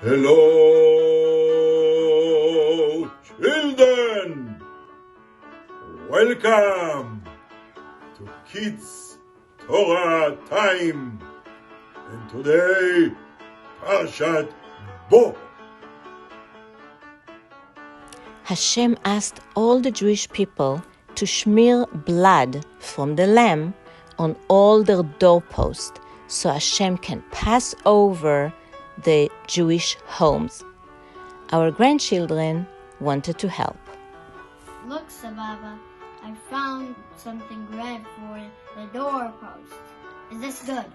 Hello, children! Welcome to Kids Torah Time. And today, Parshat BO. Hashem asked all the Jewish people to smear blood from the lamb on all their doorposts so Hashem can pass over the Jewish homes. Our grandchildren wanted to help. Look, Sabbaba, I found something red for the doorpost. Is this good?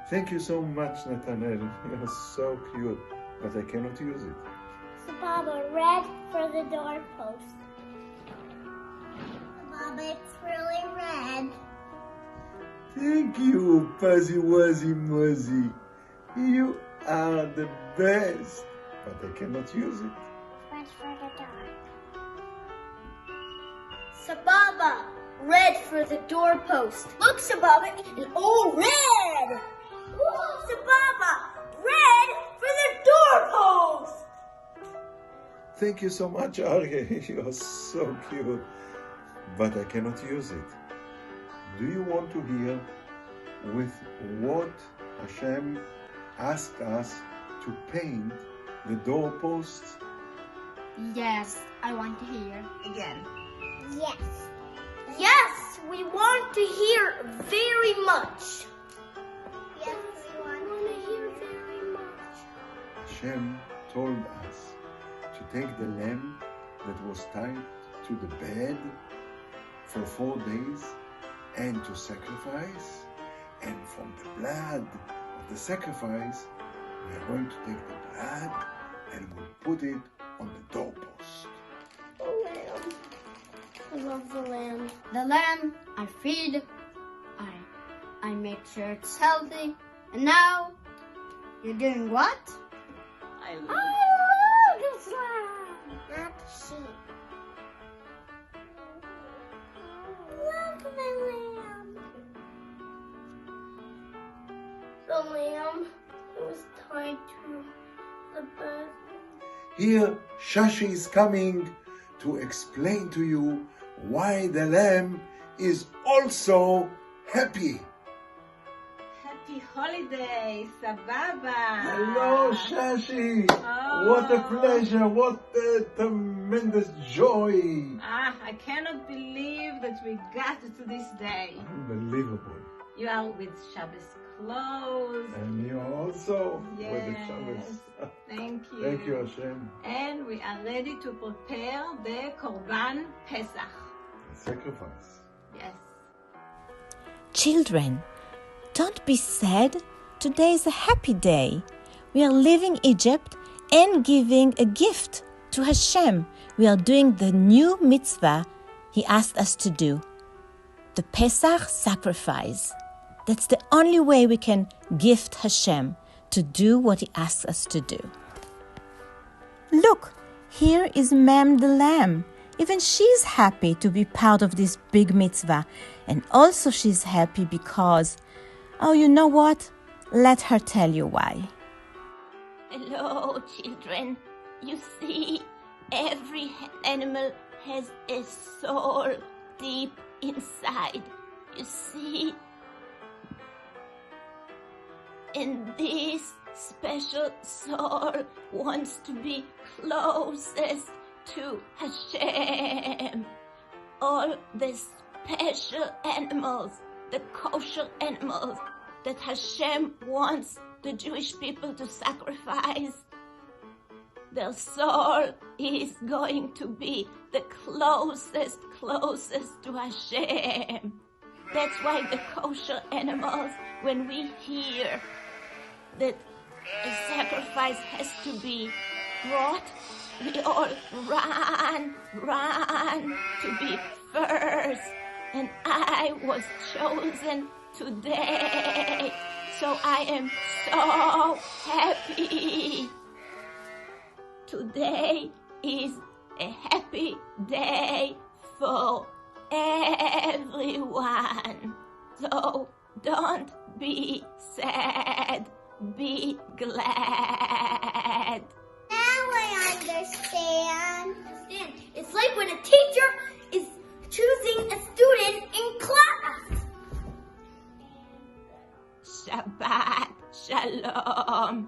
Thank you so much, Nathanael. You're so cute, but I cannot use it. Sabbaba, red for the doorpost. Sabbaba, it's really red. Thank you, Fuzzy Wuzzy Muzzy. You are the best, but I cannot use it. Red for the door. Sabbaba, red for the doorpost. Look, Sabbaba, it's all red. Whoa, Sabbaba, red for the doorpost. Thank you so much, Aryeh. You're so cute, but I cannot use it. Do you want to hear with what Hashem asked us to paint the doorposts? Yes, I want to hear again. Yes. Yes, we want to hear very much. Yes, we want to hear very much. Hashem told us to take the lamb that was tied to the bed for 4 days and to sacrifice, and from the blood of the sacrifice we are going to take the blood and we'll put it on the doorpost. The lamb. I love the lamb. The lamb I feed, I make sure it's healthy. And now, you're doing what? I love this lamb. Not the sheep. Love the lamb. The lamb was tied to the bed. Here Shashi is coming to explain to you why the lamb is also happy. Happy holiday, Sabbaba. Hello, Shashi. Oh. What a pleasure. What a tremendous joy. I cannot believe that we got to this day. Unbelievable. You are with Shabbos clothes. And you also Yes. with the Shabbos. Thank you. Thank you, Hashem. And we are ready to prepare the Korban Pesach. Sacrifice. Yes. Children, don't be sad. Today is a happy day. We are leaving Egypt and giving a gift to Hashem. We are doing the new mitzvah He asked us to do, the Pesach sacrifice. That's the only way we can gift Hashem to do what He asks us to do. Look, here is Mem the lamb. Even she's happy to be part of this big mitzvah. And also she's happy because, oh, you know what? Let her tell you why. Hello, children. You see, every animal has a soul deep inside. You see? And this special soul wants to be closest to Hashem. All the special animals, the kosher animals that Hashem wants the Jewish people to sacrifice, their soul is going to be the closest to Hashem. That's why the kosher animals, when we hear that a sacrifice has to be brought, we all run to be first. And I was chosen today, so I am so happy. Today is a happy day for everyone. So don't be sad, be glad. Now I understand. It's like when a teacher is choosing a student in class. Shabbat Shalom.